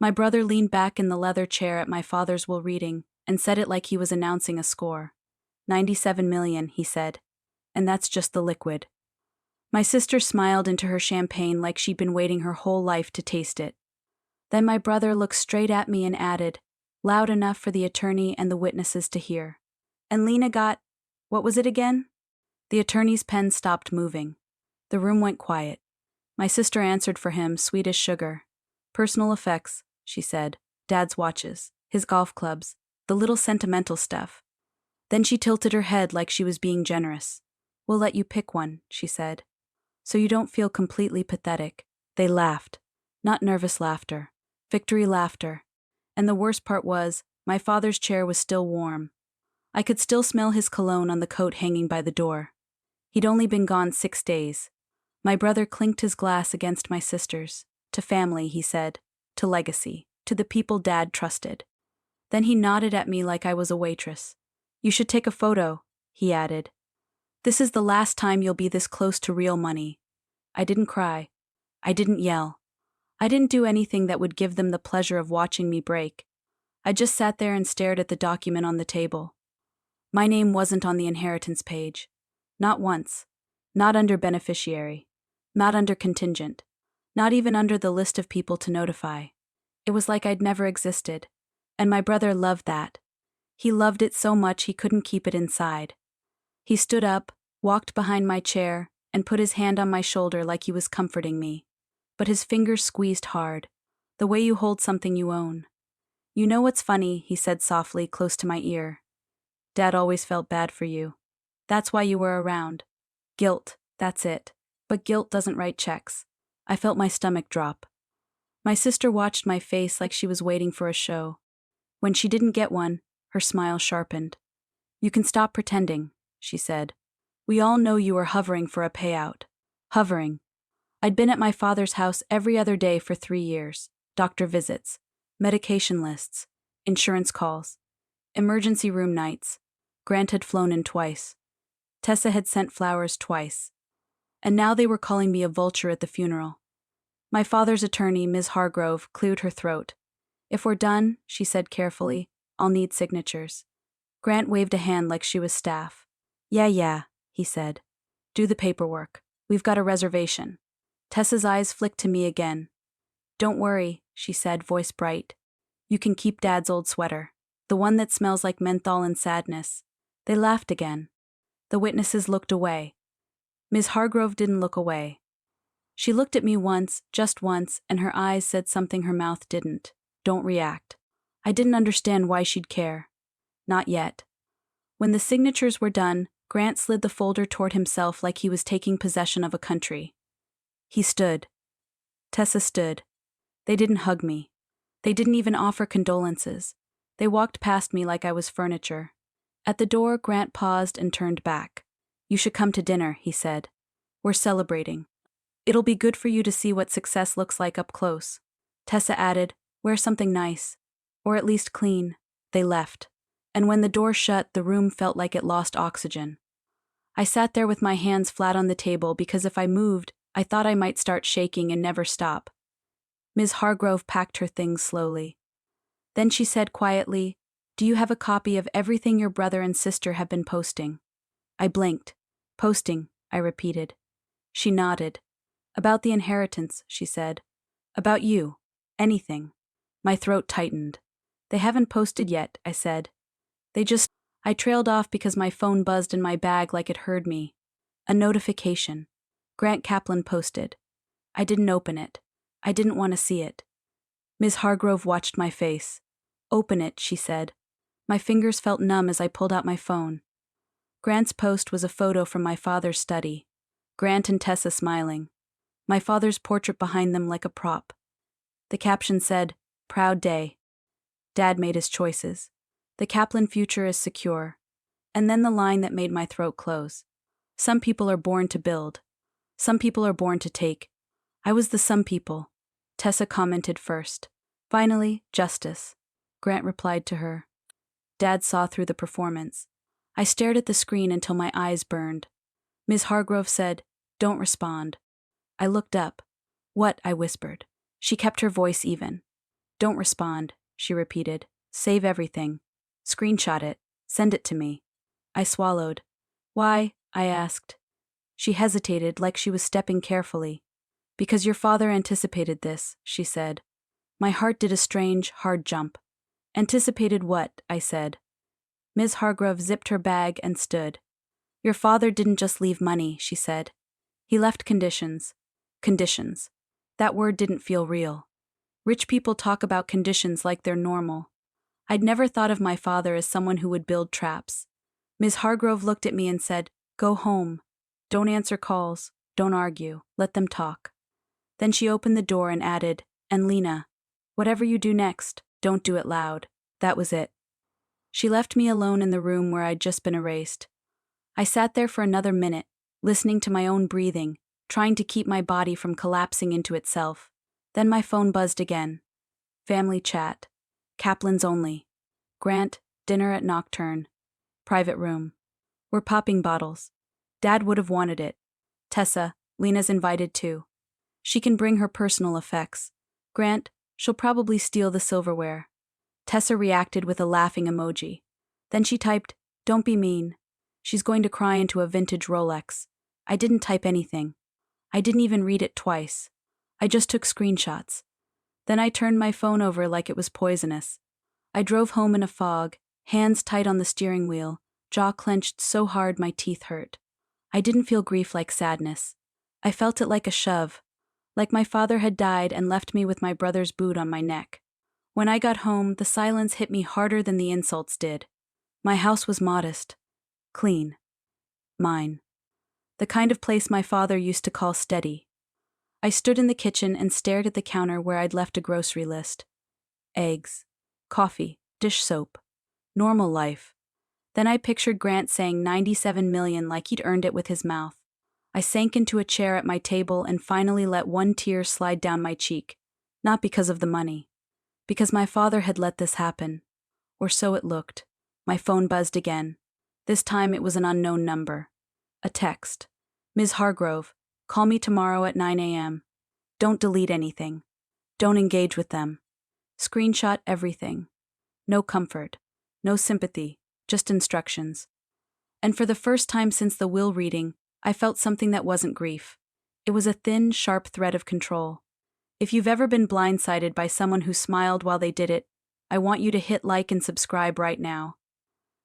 My brother leaned back in the leather chair at my father's will reading and said it like he was announcing a score. 97 million, he said. And that's just the liquid. My sister smiled into her champagne like she'd been waiting her whole life to taste it. Then my brother looked straight at me and added, loud enough for the attorney and the witnesses to hear. And Lena got, what was it again? The attorney's pen stopped moving. The room went quiet. My sister answered for him, sweet as sugar. Personal effects, she said. Dad's watches, his golf clubs, the little sentimental stuff. Then she tilted her head like she was being generous. We'll let you pick one, she said. So you don't feel completely pathetic. They laughed. Not nervous laughter. Victory laughter. And the worst part was, my father's chair was still warm. I could still smell his cologne on the coat hanging by the door. He'd only been gone 6 days. My brother clinked his glass against my sister's. To family, he said. To legacy. To the people Dad trusted. Then he nodded at me like I was a waitress. You should take a photo, he added. This is the last time you'll be this close to real money. I didn't cry. I didn't yell. I didn't do anything that would give them the pleasure of watching me break. I just sat there and stared at the document on the table. My name wasn't on the inheritance page. Not once. Not under beneficiary. Not under contingent. Not even under the list of people to notify. It was like I'd never existed. And my brother loved that. He loved it so much he couldn't keep it inside. He stood up, walked behind my chair, and put his hand on my shoulder like he was comforting me. But his fingers squeezed hard, the way you hold something you own. You know what's funny, he said softly, close to my ear. Dad always felt bad for you. That's why you were around. Guilt, that's it. But guilt doesn't write checks. I felt my stomach drop. My sister watched my face like she was waiting for a show. When she didn't get one, her smile sharpened. You can stop pretending, she said. We all know you were hovering for a payout. Hovering. I'd been at my father's house every other day for 3 years. Doctor visits, medication lists, insurance calls, emergency room nights. Grant had flown in twice. Tessa had sent flowers twice. And now they were calling me a vulture at the funeral. My father's attorney, Ms. Hargrove, cleared her throat. If we're done, she said carefully, I'll need signatures. Grant waved a hand like she was staff. Yeah, he said. Do the paperwork. We've got a reservation. Tessa's eyes flicked to me again. Don't worry, she said, voice bright. You can keep Dad's old sweater, the one that smells like menthol and sadness. They laughed again. The witnesses looked away. Ms. Hargrove didn't look away. She looked at me once, just once, and her eyes said something her mouth didn't. Don't react. I didn't understand why she'd care. Not yet. When the signatures were done, Grant slid the folder toward himself like he was taking possession of a country. He stood. Tessa stood. They didn't hug me. They didn't even offer condolences. They walked past me like I was furniture. At the door, Grant paused and turned back. You should come to dinner, he said. We're celebrating. It'll be good for you to see what success looks like up close. Tessa added, wear something nice. Or at least clean. They left. And when the door shut, the room felt like it lost oxygen. I sat there with my hands flat on the table because if I moved, I thought I might start shaking and never stop. Ms. Hargrove packed her things slowly. Then she said quietly, do you have a copy of everything your brother and sister have been posting? I blinked. Posting, I repeated. She nodded. About the inheritance, she said. About you. Anything. My throat tightened. They haven't posted yet, I said. I trailed off because my phone buzzed in my bag like it heard me. A notification. Grant Kaplan posted. I didn't open it. I didn't want to see it. Ms. Hargrove watched my face. Open it, she said. My fingers felt numb as I pulled out my phone. Grant's post was a photo from my father's study. Grant and Tessa smiling. My father's portrait behind them like a prop. The caption said, Proud day. Dad made his choices. The Kaplan future is secure. And then the line that made my throat close. Some people are born to build. Some people are born to take. I was the some people. Tessa commented first. Finally, justice. Grant replied to her. Dad saw through the performance. I stared at the screen until my eyes burned. Ms. Hargrove said, Don't respond. I looked up. What? I whispered. She kept her voice even. Don't respond, she repeated. Save everything. Screenshot it. Send it to me. I swallowed. Why? I asked. She hesitated, like she was stepping carefully. Because your father anticipated this, she said. My heart did a strange, hard jump. Anticipated what? I said. Ms. Hargrove zipped her bag and stood. Your father didn't just leave money, she said. He left conditions. Conditions. That word didn't feel real. Rich people talk about conditions like they're normal. I'd never thought of my father as someone who would build traps. Ms. Hargrove looked at me and said, Go home. Don't answer calls. Don't argue. Let them talk. Then she opened the door and added, And Lena, whatever you do next, don't do it loud. That was it. She left me alone in the room where I'd just been erased. I sat there for another minute, listening to my own breathing, trying to keep my body from collapsing into itself. Then my phone buzzed again. Family chat. Kaplan's only. Grant, dinner at Nocturne. Private room. We're popping bottles. Dad would have wanted it. Tessa, Lena's invited too. She can bring her personal effects. Grant, she'll probably steal the silverware. Tessa reacted with a laughing emoji. Then she typed, Don't be mean. She's going to cry into a vintage Rolex. I didn't type anything. I didn't even read it twice. I just took screenshots. Then I turned my phone over like it was poisonous. I drove home in a fog, hands tight on the steering wheel, jaw clenched so hard my teeth hurt. I didn't feel grief like sadness. I felt it like a shove, like my father had died and left me with my brother's boot on my neck. When I got home, the silence hit me harder than the insults did. My house was modest. Clean. Mine. The kind of place my father used to call steady. I stood in the kitchen and stared at the counter where I'd left a grocery list. Eggs. Coffee. Dish soap. Normal life. Then I pictured Grant saying 97 million like he'd earned it with his mouth. I sank into a chair at my table and finally let one tear slide down my cheek. Not because of the money. Because my father had let this happen. Or so it looked. My phone buzzed again. This time it was an unknown number. A text. Ms. Hargrove, call me tomorrow at 9 a.m. Don't delete anything. Don't engage with them. Screenshot everything. No comfort. No sympathy. Just instructions. And for the first time since the will reading, I felt something that wasn't grief. It was a thin, sharp thread of control. If you've ever been blindsided by someone who smiled while they did it, I want you to hit like and subscribe right now.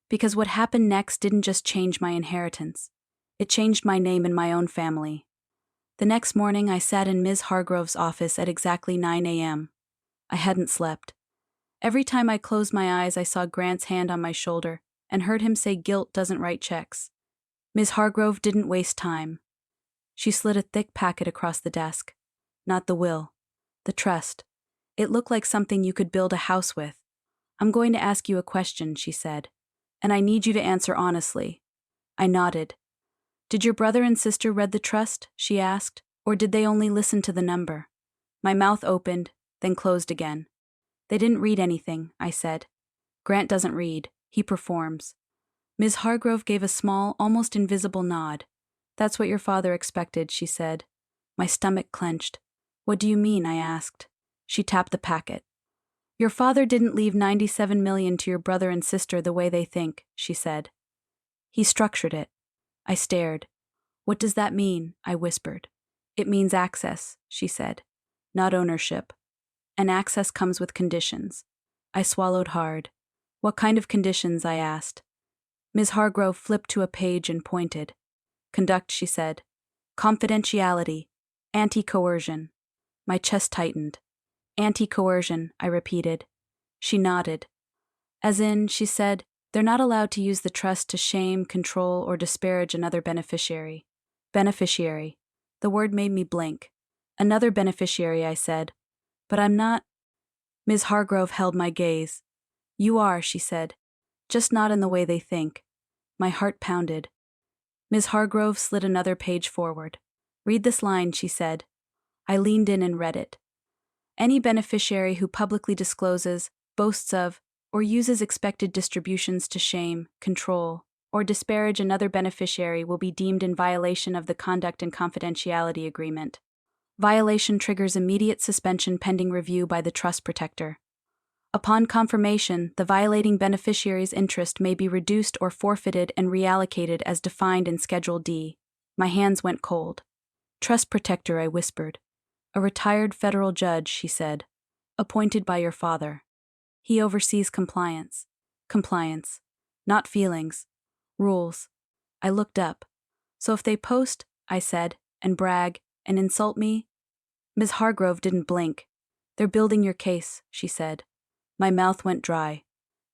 Because what happened next didn't just change my inheritance. It changed my name in my own family. The next morning, I sat in Ms. Hargrove's office at exactly 9 a.m. I hadn't slept. Every time I closed my eyes, I saw Grant's hand on my shoulder and heard him say guilt doesn't write checks. Ms. Hargrove didn't waste time. She slid a thick packet across the desk. Not the will. The trust. It looked like something you could build a house with. I'm going to ask you a question, she said. And I need you to answer honestly. I nodded. Did your brother and sister read the trust? She asked. Or did they only listen to the number? My mouth opened, then closed again. They didn't read anything, I said. Grant doesn't read. He performs. Ms. Hargrove gave a small, almost invisible nod. That's what your father expected, she said. My stomach clenched. What do you mean? I asked. She tapped the packet. Your father didn't leave 97 million to your brother and sister the way they think, she said. He structured it. I stared. What does that mean? I whispered. It means access, she said. Not ownership. And access comes with conditions. I swallowed hard. What kind of conditions? I asked. Ms. Hargrove flipped to a page and pointed. Conduct, she said. Confidentiality. Anti-coercion. My chest tightened. Anti-coercion, I repeated. She nodded. As in, she said, they're not allowed to use the trust to shame, control, or disparage another beneficiary. Beneficiary. The word made me blink. Another beneficiary, I said. But I'm not. Ms. Hargrove held my gaze. You are, she said. Just not in the way they think. My heart pounded. Ms. Hargrove slid another page forward. Read this line, she said. I leaned in and read it. Any beneficiary who publicly discloses, boasts of, or uses expected distributions to shame, control, or disparage another beneficiary will be deemed in violation of the Conduct and Confidentiality Agreement. Violation triggers immediate suspension pending review by the trust protector. Upon confirmation, the violating beneficiary's interest may be reduced or forfeited and reallocated as defined in Schedule D. My hands went cold. Trust protector, I whispered. A retired federal judge, she said. Appointed by your father. He oversees compliance. Compliance. Not feelings. Rules. I looked up. So if they post, I said, and brag, and insult me? Ms. Hargrove didn't blink. They're building your case, she said. My mouth went dry.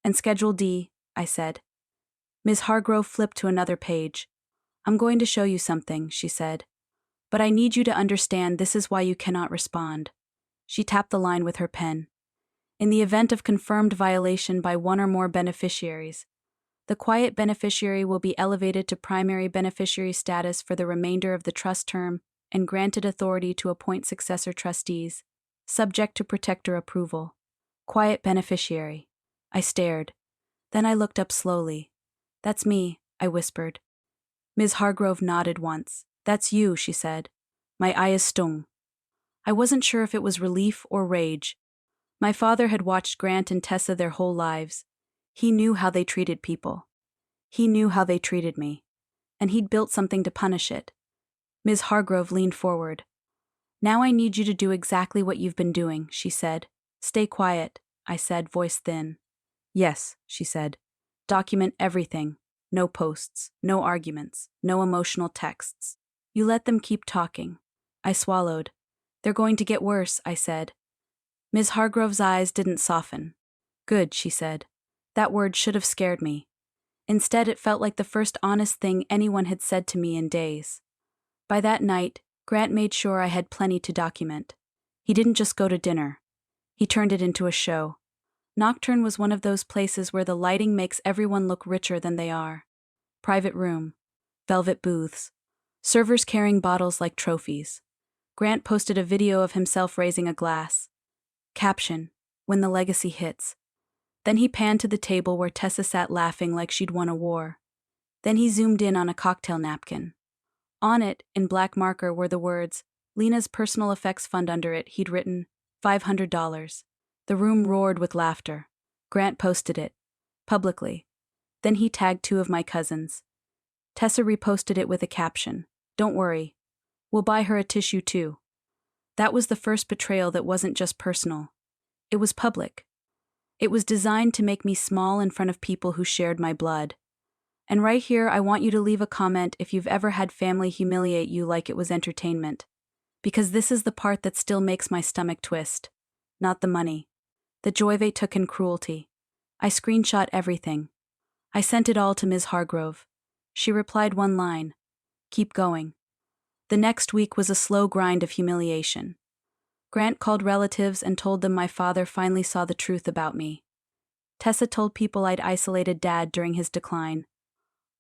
And Schedule D, I said. Ms. Hargrove flipped to another page. I'm going to show you something, she said. But I need you to understand this is why you cannot respond. She tapped the line with her pen. In the event of confirmed violation by one or more beneficiaries, the quiet beneficiary will be elevated to primary beneficiary status for the remainder of the trust term and granted authority to appoint successor trustees, subject to protector approval. Quiet beneficiary. I stared. Then I looked up slowly. That's me, I whispered. Ms. Hargrove nodded once. That's you, she said. My eyes stung. I wasn't sure if it was relief or rage. My father had watched Grant and Tessa their whole lives. He knew how they treated people. He knew how they treated me. And he'd built something to punish it. Ms. Hargrove leaned forward. Now I need you to do exactly what you've been doing, she said. Stay quiet, I said, voice thin. Yes, she said. Document everything. No posts, no arguments, no emotional texts. You let them keep talking. I swallowed. They're going to get worse, I said. Ms. Hargrove's eyes didn't soften. Good, she said. That word should have scared me. Instead, it felt like the first honest thing anyone had said to me in days. By that night, Grant made sure I had plenty to document. He didn't just go to dinner. He turned it into a show. Nocturne was one of those places where the lighting makes everyone look richer than they are. Private room. Velvet booths. Servers carrying bottles like trophies. Grant posted a video of himself raising a glass. Caption, when the legacy hits. Then he panned to the table where Tessa sat laughing like she'd won a war. Then he zoomed in on a cocktail napkin. On it, in black marker, were the words, Lena's personal effects fund. Under it, he'd written, $500. The room roared with laughter. Grant posted it. Publicly. Then he tagged 2 of my cousins. Tessa reposted it with a caption, Don't worry. We'll buy her a tissue too. That was the first betrayal that wasn't just personal. It was public. It was designed to make me small in front of people who shared my blood. And right here, I want you to leave a comment if you've ever had family humiliate you like it was entertainment. Because this is the part that still makes my stomach twist. Not the money. The joy they took in cruelty. I screenshot everything. I sent it all to Ms. Hargrove. She replied one line. Keep going. The next week was a slow grind of humiliation. Grant called relatives and told them my father finally saw the truth about me. Tessa told people I'd isolated Dad during his decline.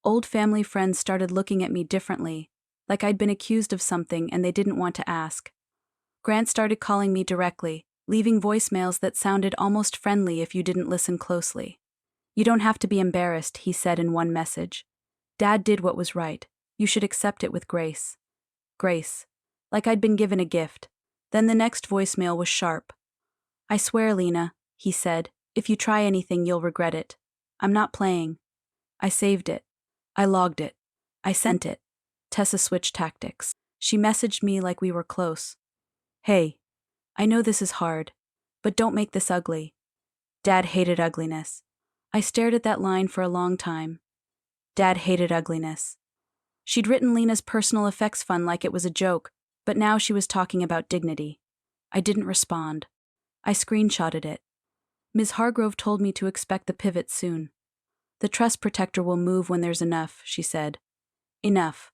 Old family friends started looking at me differently, like I'd been accused of something and they didn't want to ask. Grant started calling me directly, leaving voicemails that sounded almost friendly if you didn't listen closely. You don't have to be embarrassed, he said in one message. Dad did what was right. You should accept it with grace. Grace. Like I'd been given a gift. Then the next voicemail was sharp. I swear, Lena, he said, if you try anything, you'll regret it. I'm not playing. I saved it. I logged it. I sent it. Tessa switched tactics. She messaged me like we were close. Hey, I know this is hard, but don't make this ugly. Dad hated ugliness. I stared at that line for a long time. Dad hated ugliness. She'd written Lena's personal effects fund like it was a joke, but now she was talking about dignity. I didn't respond. I screenshotted it. Ms. Hargrove told me to expect the pivot soon. The trust protector will move when there's enough, she said. Enough.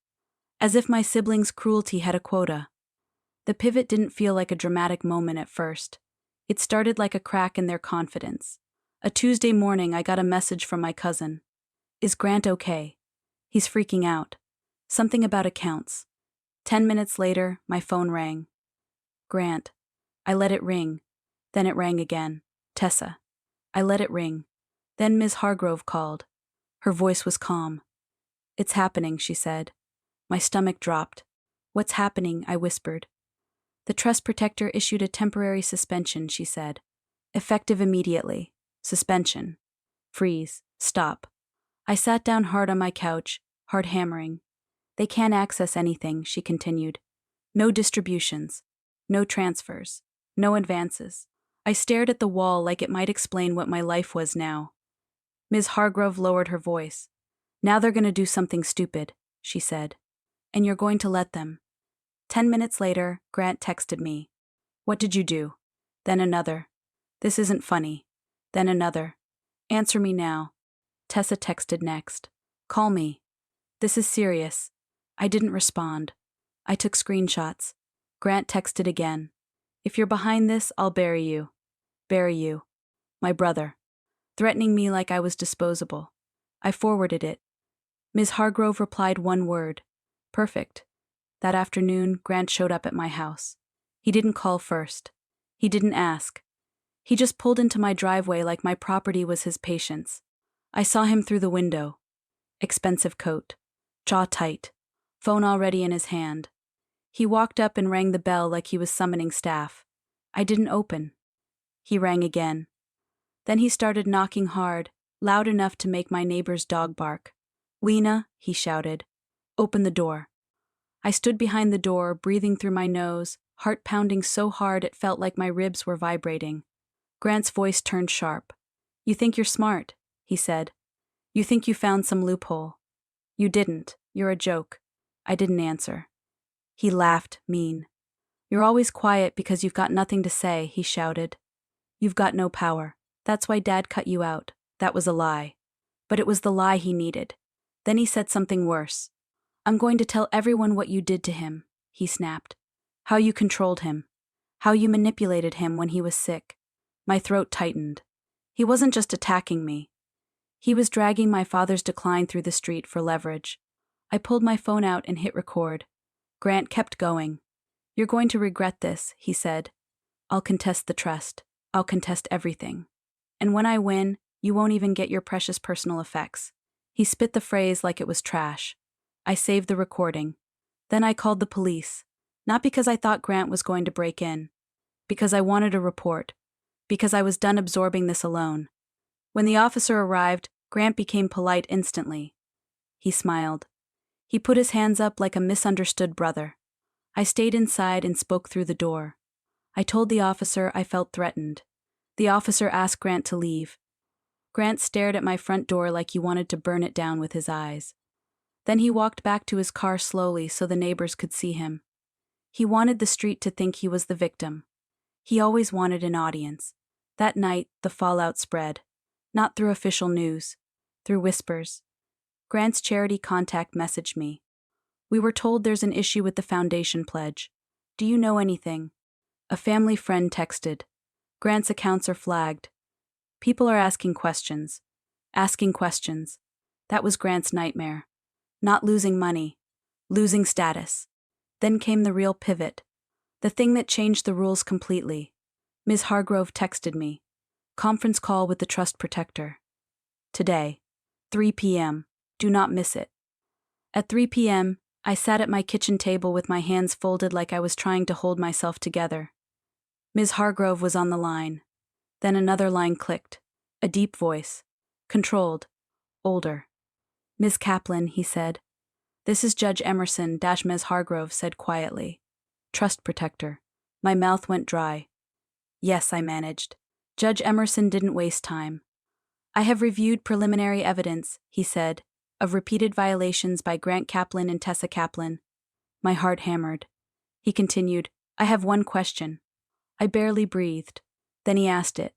As if my siblings' cruelty had a quota. The pivot didn't feel like a dramatic moment at first. It started like a crack in their confidence. A Tuesday morning, I got a message from my cousin. Is Grant okay? He's freaking out. Something about accounts. 10 minutes later, my phone rang. Grant. I let it ring. Then it rang again. Tessa. I let it ring. Then Ms. Hargrove called. Her voice was calm. It's happening, she said. My stomach dropped. What's happening? I whispered. The trust protector issued a temporary suspension, she said. Effective immediately. Suspension. Freeze. Stop. I sat down hard on my couch, hard hammering. They can't access anything, she continued. No distributions. No transfers. No advances. I stared at the wall like it might explain what my life was now. Ms. Hargrove lowered her voice. Now they're going to do something stupid, she said. And you're going to let them. 10 minutes later, Grant texted me. What did you do? Then another. This isn't funny. Then another. Answer me now. Tessa texted next. Call me. This is serious. I didn't respond. I took screenshots. Grant texted again. If you're behind this, I'll bury you. Bury you. My brother. Threatening me like I was disposable. I forwarded it. Ms. Hargrove replied one word. Perfect. That afternoon, Grant showed up at my house. He didn't call first. He didn't ask. He just pulled into my driveway like my property was his patient's. I saw him through the window. Expensive coat. Jaw tight. Phone already in his hand. He walked up and rang the bell like he was summoning staff. I didn't open. He rang again. Then he started knocking hard, loud enough to make my neighbor's dog bark. Lena, he shouted. Open the door. I stood behind the door, breathing through my nose, heart pounding so hard it felt like my ribs were vibrating. Grant's voice turned sharp. You think you're smart, he said. You think you found some loophole. You didn't. You're a joke. I didn't answer. He laughed, mean. You're always quiet because you've got nothing to say, he shouted. You've got no power. That's why Dad cut you out. That was a lie. But it was the lie he needed. Then he said something worse. I'm going to tell everyone what you did to him, he snapped. How you controlled him. How you manipulated him when he was sick. My throat tightened. He wasn't just attacking me. He was dragging my father's decline through the street for leverage. I pulled my phone out and hit record. Grant kept going. You're going to regret this, he said. I'll contest the trust. I'll contest everything. And when I win, you won't even get your precious personal effects. He spit the phrase like it was trash. I saved the recording. Then I called the police. Not because I thought Grant was going to break in. Because I wanted a report. Because I was done absorbing this alone. When the officer arrived, Grant became polite instantly. He smiled. He put his hands up like a misunderstood brother. I stayed inside and spoke through the door. I told the officer I felt threatened. The officer asked Grant to leave. Grant stared at my front door like he wanted to burn it down with his eyes. Then he walked back to his car slowly so the neighbors could see him. He wanted the street to think he was the victim. He always wanted an audience. That night, the fallout spread. Not through official news. Through whispers. Grant's charity contact messaged me. We were told there's an issue with the foundation pledge. Do you know anything? A family friend texted. Grant's accounts are flagged. People are asking questions. Asking questions. That was Grant's nightmare. Not losing money. Losing status. Then came the real pivot. The thing that changed the rules completely. Ms. Hargrove texted me. Conference call with the trust protector. Today. 3 p.m. Do not miss it. At 3 p.m., I sat at my kitchen table with my hands folded like I was trying to hold myself together. Ms. Hargrove was on the line. Then another line clicked. A deep voice. Controlled. Older. Ms. Kaplan, he said. This is Judge Emerson, Ms. Hargrove said quietly. Trust protector. My mouth went dry. Yes, I managed. Judge Emerson didn't waste time. I have reviewed preliminary evidence, he said, of repeated violations by Grant Kaplan and Tessa Kaplan. My heart hammered. He continued, I have one question. I barely breathed. Then he asked it.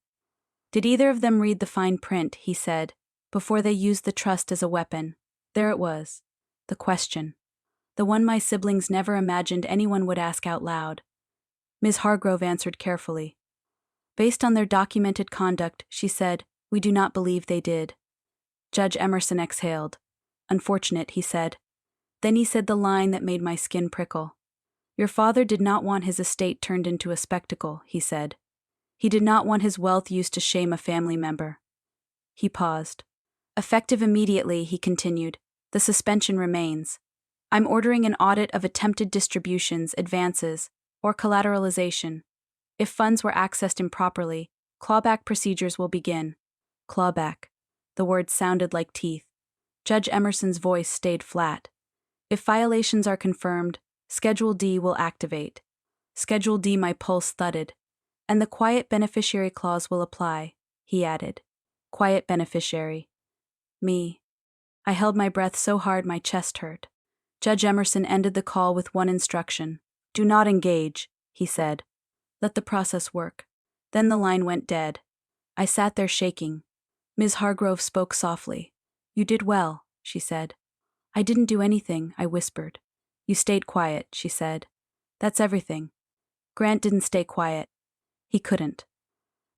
Did either of them read the fine print, he said, before they used the trust as a weapon? There it was. The question. The one my siblings never imagined anyone would ask out loud. Ms. Hargrove answered carefully. Based on their documented conduct, she said, we do not believe they did. Judge Emerson exhaled. Unfortunate, he said. Then he said the line that made my skin prickle. Your father did not want his estate turned into a spectacle, he said. He did not want his wealth used to shame a family member. He paused. Effective immediately, he continued. The suspension remains. I'm ordering an audit of attempted distributions, advances, or collateralization. If funds were accessed improperly, Clawback procedures will begin. Clawback. The word sounded like teeth. Judge Emerson's voice stayed flat. If violations are confirmed, Schedule D will activate. Schedule D, my pulse thudded. And the quiet beneficiary clause will apply, he added. Quiet beneficiary. Me. I held my breath so hard my chest hurt. Judge Emerson ended the call with one instruction. Do not engage, he said. Let the process work. Then the line went dead. I sat there shaking. Ms. Hargrove spoke softly. You did well, she said. I didn't do anything, I whispered. You stayed quiet, she said. That's everything. Grant didn't stay quiet. He couldn't.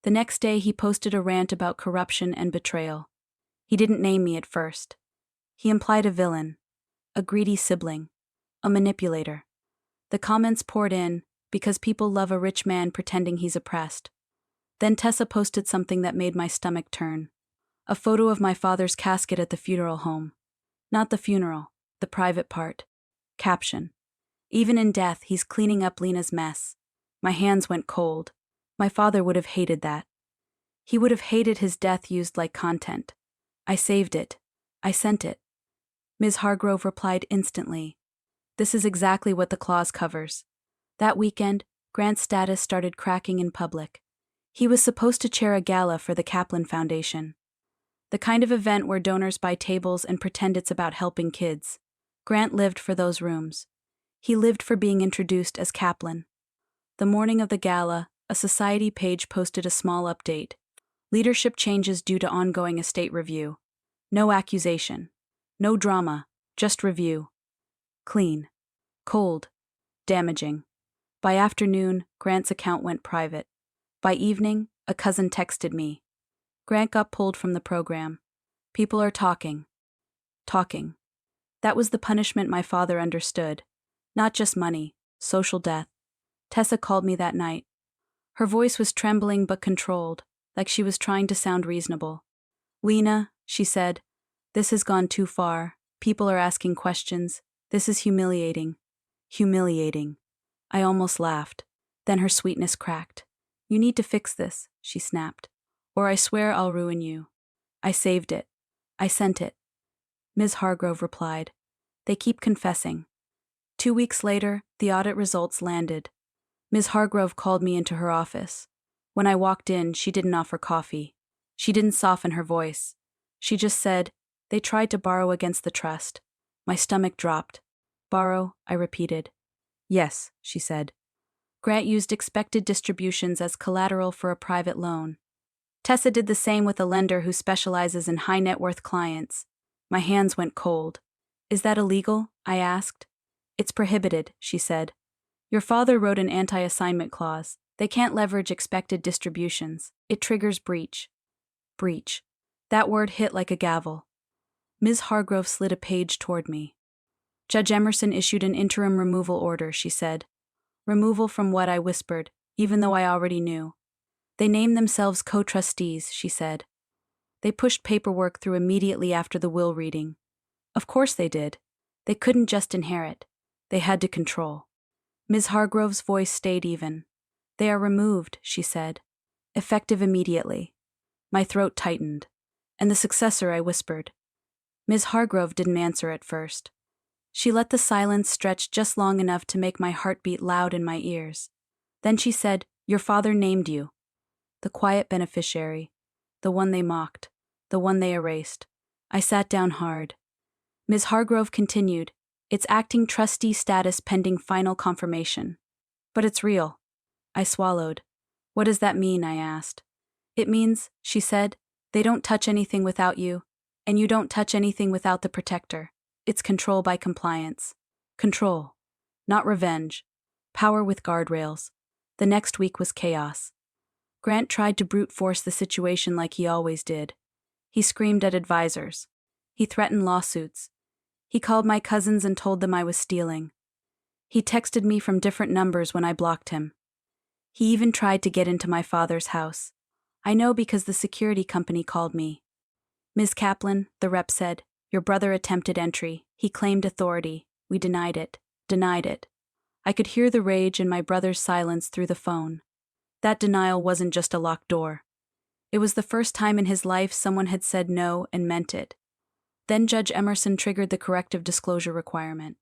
The next day he posted a rant about corruption and betrayal. He didn't name me at first. He implied a villain, a greedy sibling, a manipulator. The comments poured in because people love a rich man pretending he's oppressed. Then Tessa posted something that made my stomach turn. A photo of my father's casket at the funeral home. Not the funeral, the private part. Caption. Even in death, he's cleaning up Lena's mess. My hands went cold. My father would have hated that. He would have hated his death used like content. I saved it. I sent it. Ms. Hargrove replied instantly. This is exactly what the clause covers. That weekend, Grant's status started cracking in public. He was supposed to chair a gala for the Kaplan Foundation. The kind of event where donors buy tables and pretend it's about helping kids. Grant lived for those rooms. He lived for being introduced as Kaplan. The morning of the gala, a society page posted a small update. Leadership changes due to ongoing estate review. No accusation. No drama, just review. Clean. Cold. Damaging. By afternoon, Grant's account went private. By evening, a cousin texted me. Grant got pulled from the program. People are talking. Talking. That was the punishment my father understood. Not just money, social death. Tessa called me that night. Her voice was trembling but controlled, like she was trying to sound reasonable. Lena, she said, this has gone too far. People are asking questions. This is humiliating. Humiliating. I almost laughed. Then her sweetness cracked. You need to fix this, she snapped. Or I swear I'll ruin you. I saved it. I sent it. Ms. Hargrove replied. They keep confessing. 2 weeks later, the audit results landed. Ms. Hargrove called me into her office. When I walked in, she didn't offer coffee. She didn't soften her voice. She just said, they tried to borrow against the trust. My stomach dropped. Borrow, I repeated. Yes, she said. Grant used expected distributions as collateral for a private loan. Tessa did the same with a lender who specializes in high net worth clients. My hands went cold. Is that illegal? I asked. It's prohibited, she said. Your father wrote an anti-assignment clause. They can't leverage expected distributions. It triggers breach. Breach. That word hit like a gavel. Ms. Hargrove slid a page toward me. Judge Emerson issued an interim removal order, she said. Removal from what? I whispered, even though I already knew. They named themselves co-trustees, she said. They pushed paperwork through immediately after the will reading. Of course they did. They couldn't just inherit. They had to control. Ms. Hargrove's voice stayed even. They are removed, she said. Effective immediately. My throat tightened. And the successor, I whispered. Ms. Hargrove didn't answer at first. She let the silence stretch just long enough to make my heart beat loud in my ears. Then she said, Your father named you. The quiet beneficiary. The one they mocked. The one they erased. I sat down hard. Ms. Hargrove continued, It's acting trustee status pending final confirmation. But it's real. I swallowed. What does that mean? I asked. It means, she said, they don't touch anything without you, and you don't touch anything without the protector. It's control by compliance. Control. Not revenge. Power with guardrails. The next week was chaos. Grant tried to brute force the situation like he always did. He screamed at advisors. He threatened lawsuits. He called my cousins and told them I was stealing. He texted me from different numbers when I blocked him. He even tried to get into my father's house. I know because the security company called me. Ms. Kaplan, the rep said, Your brother attempted entry. He claimed authority. We denied it. Denied it. I could hear the rage in my brother's silence through the phone. That denial wasn't just a locked door. It was the first time in his life someone had said no and meant it. Then Judge Emerson triggered the corrective disclosure requirement,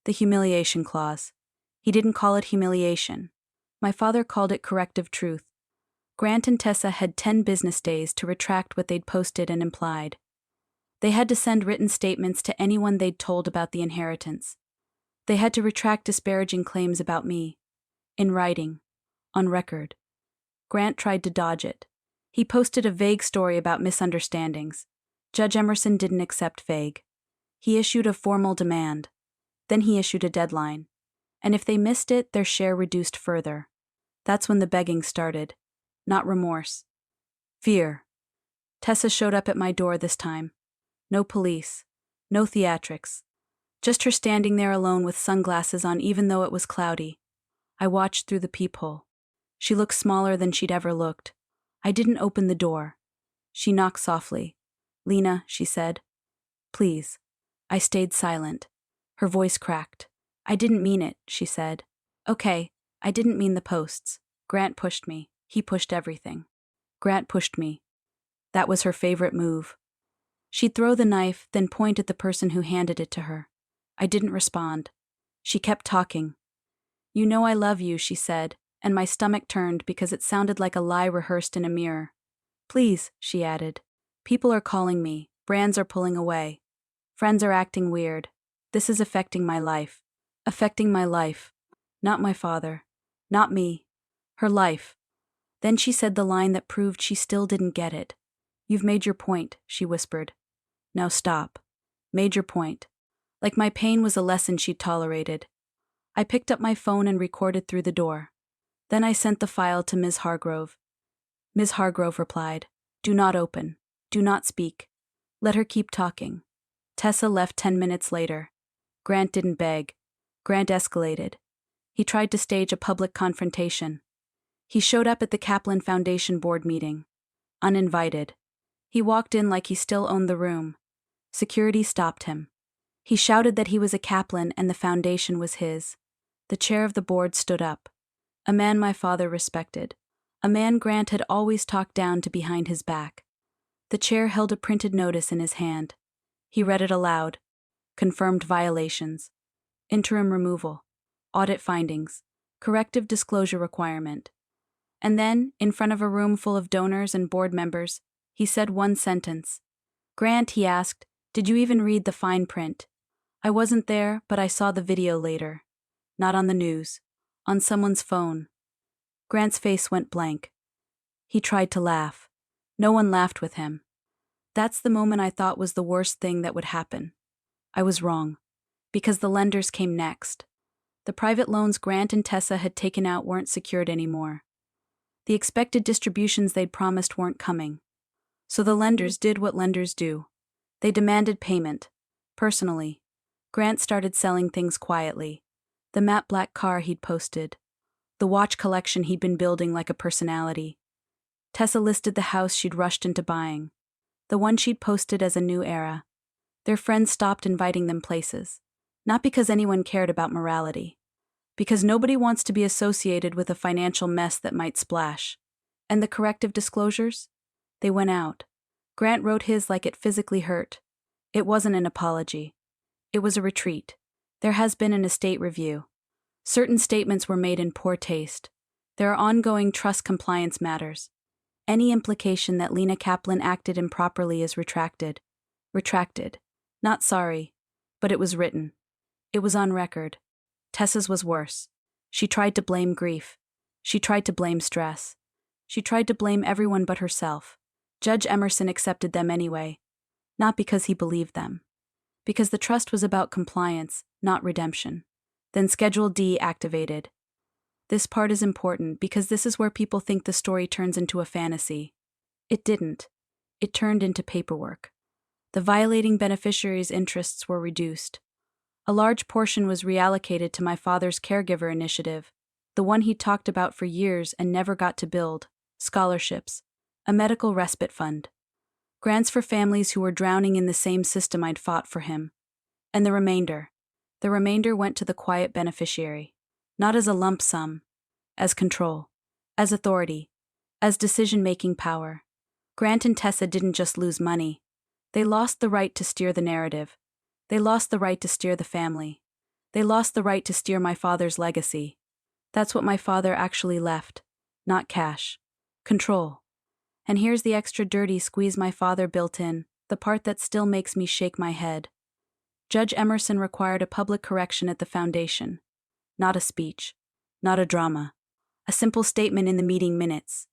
the humiliation clause. He didn't call it humiliation. My father called it corrective truth. Grant and Tessa had 10 business days to retract what they'd posted and implied. They had to send written statements to anyone they'd told about the inheritance. They had to retract disparaging claims about me. In writing. On record. Grant tried to dodge it. He posted a vague story about misunderstandings. Judge Emerson didn't accept vague. He issued a formal demand. Then he issued a deadline. And if they missed it, their share reduced further. That's when the begging started. Not remorse. Fear. Tessa showed up at my door this time. No police. No theatrics. Just her standing there alone with sunglasses on even though it was cloudy. I watched through the peephole. She looked smaller than she'd ever looked. I didn't open the door. She knocked softly. "Lena," she said. "Please." I stayed silent. Her voice cracked. "I didn't mean it," she said. "Okay, I didn't mean the posts. Grant pushed me. He pushed everything. Grant pushed me." That was her favorite move. She'd throw the knife, then point at the person who handed it to her. I didn't respond. She kept talking. "You know I love you," she said, and my stomach turned because it sounded like a lie rehearsed in a mirror. "Please," she added. "People are calling me. Brands are pulling away. Friends are acting weird. This is affecting my life. Affecting my life. Not my father. Not me. Her life." Then she said the line that proved she still didn't get it. "You've made your point," she whispered. "Now stop." Made your point. Like my pain was a lesson she'd tolerated. I picked up my phone and recorded through the door. Then I sent the file to Ms. Hargrove. Ms. Hargrove replied, "Do not open. Do not speak. Let her keep talking." Tessa left 10 minutes later. Grant didn't beg. Grant escalated. He tried to stage a public confrontation. He showed up at the Kaplan Foundation board meeting. Uninvited. He walked in like he still owned the room. Security stopped him. He shouted that he was a Kaplan and the foundation was his. The chair of the board stood up. A man my father respected. A man Grant had always talked down to behind his back. The chair held a printed notice in his hand. He read it aloud. Confirmed violations. Interim removal. Audit findings. Corrective disclosure requirement. And then, in front of a room full of donors and board members, he said one sentence. "Grant," he asked, "did you even read the fine print? I wasn't there, but I saw the video later. Not on the news. On someone's phone." Grant's face went blank. He tried to laugh. No one laughed with him. That's the moment I thought was the worst thing that would happen. I was wrong. Because the lenders came next. The private loans Grant and Tessa had taken out weren't secured anymore. The expected distributions they'd promised weren't coming. So the lenders did what lenders do. They demanded payment. Personally. Grant started selling things quietly. The matte black car he'd posted. The watch collection he'd been building like a personality. Tessa listed the house she'd rushed into buying. The one she'd posted as a new era. Their friends stopped inviting them places. Not because anyone cared about morality. Because nobody wants to be associated with a financial mess that might splash. And the corrective disclosures? They went out. Grant wrote his like it physically hurt. It wasn't an apology. It was a retreat. There has been an estate review. Certain statements were made in poor taste. There are ongoing trust compliance matters. Any implication that Lena Kaplan acted improperly is retracted. Retracted. Not sorry. But it was written. It was on record. Tessa's was worse. She tried to blame grief. She tried to blame stress. She tried to blame everyone but herself. Judge Emerson accepted them anyway. Not because he believed them. Because the trust was about compliance, not redemption. Then Schedule D activated. This part is important because this is where people think the story turns into a fantasy. It didn't. It turned into paperwork. The violating beneficiaries' interests were reduced. A large portion was reallocated to my father's caregiver initiative, the one he talked about for years and never got to build, scholarships, a medical respite fund, grants for families who were drowning in the same system I'd fought for him. And the remainder went to the quiet beneficiary, not as a lump sum, as control, as authority, as decision-making power. Grant and Tessa didn't just lose money. They lost the right to steer the narrative. They lost the right to steer the family. They lost the right to steer my father's legacy. That's what my father actually left. Not cash. Control. And here's the extra dirty squeeze my father built in, the part that still makes me shake my head. Judge Emerson required a public correction at the foundation. Not a speech. Not a drama. A simple statement in the meeting minutes.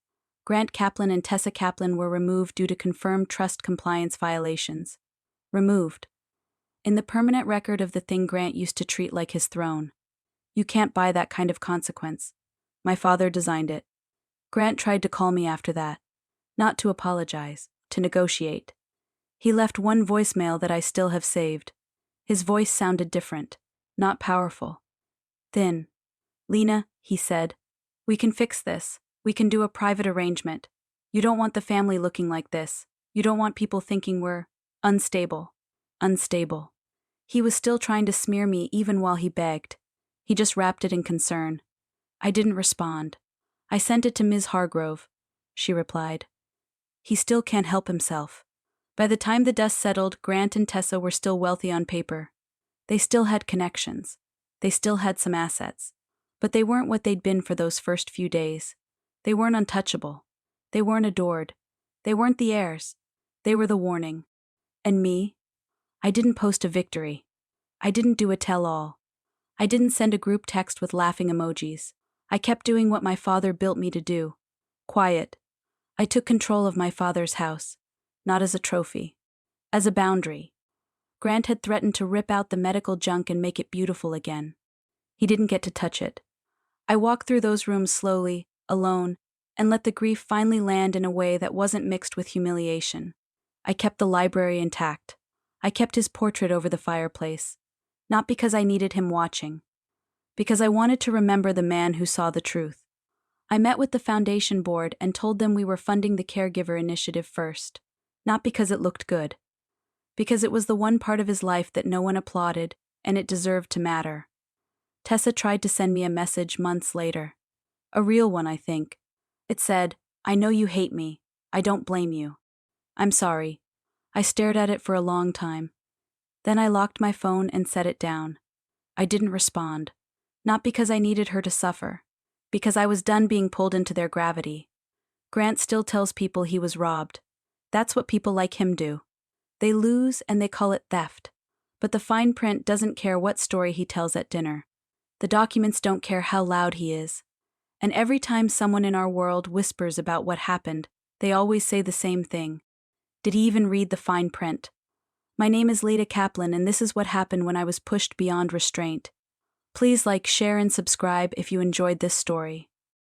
Grant Kaplan and Tessa Kaplan were removed due to confirmed trust compliance violations. Removed. In the permanent record of the thing Grant used to treat like his throne. You can't buy that kind of consequence. My father designed it. Grant tried to call me after that. Not to apologize, to negotiate. He left one voicemail that I still have saved. His voice sounded different, not powerful. Thin. Lena, he said, we can fix this. We can do a private arrangement. You don't want the family looking like this. You don't want people thinking we're unstable. Unstable. He was still trying to smear me even while he begged. He just wrapped it in concern. I didn't respond. I sent it to Ms. Hargrove. She replied. He still can't help himself. By the time the dust settled, Grant and Tessa were still wealthy on paper. They still had connections. They still had some assets. But they weren't what they'd been for those first few days. They weren't untouchable. They weren't adored. They weren't the heirs. They were the warning. And me? I didn't post a victory. I didn't do a tell-all. I didn't send a group text with laughing emojis. I kept doing what my father built me to do. Quiet. I took control of my father's house. Not as a trophy. As a boundary. Grant had threatened to rip out the medical junk and make it beautiful again. He didn't get to touch it. I walked through those rooms slowly, alone, and let the grief finally land in a way that wasn't mixed with humiliation. I kept the library intact. I kept his portrait over the fireplace. Not because I needed him watching. Because I wanted to remember the man who saw the truth. I met with the foundation board and told them we were funding the caregiver initiative first. Not because it looked good. Because it was the one part of his life that no one applauded, and it deserved to matter. Tessa tried to send me a message months later. A real one, I think. It said, I know you hate me. I don't blame you. I'm sorry. I stared at it for a long time. Then I locked my phone and set it down. I didn't respond. Not because I needed her to suffer. Because I was done being pulled into their gravity. Grant still tells people he was robbed. That's what people like him do. They lose and they call it theft. But the fine print doesn't care what story he tells at dinner. The documents don't care how loud he is. And every time someone in our world whispers about what happened, they always say the same thing. Did he even read the fine print? My name is Leda Kaplan, and this is what happened when I was pushed beyond restraint. Please like, share, and subscribe if you enjoyed this story.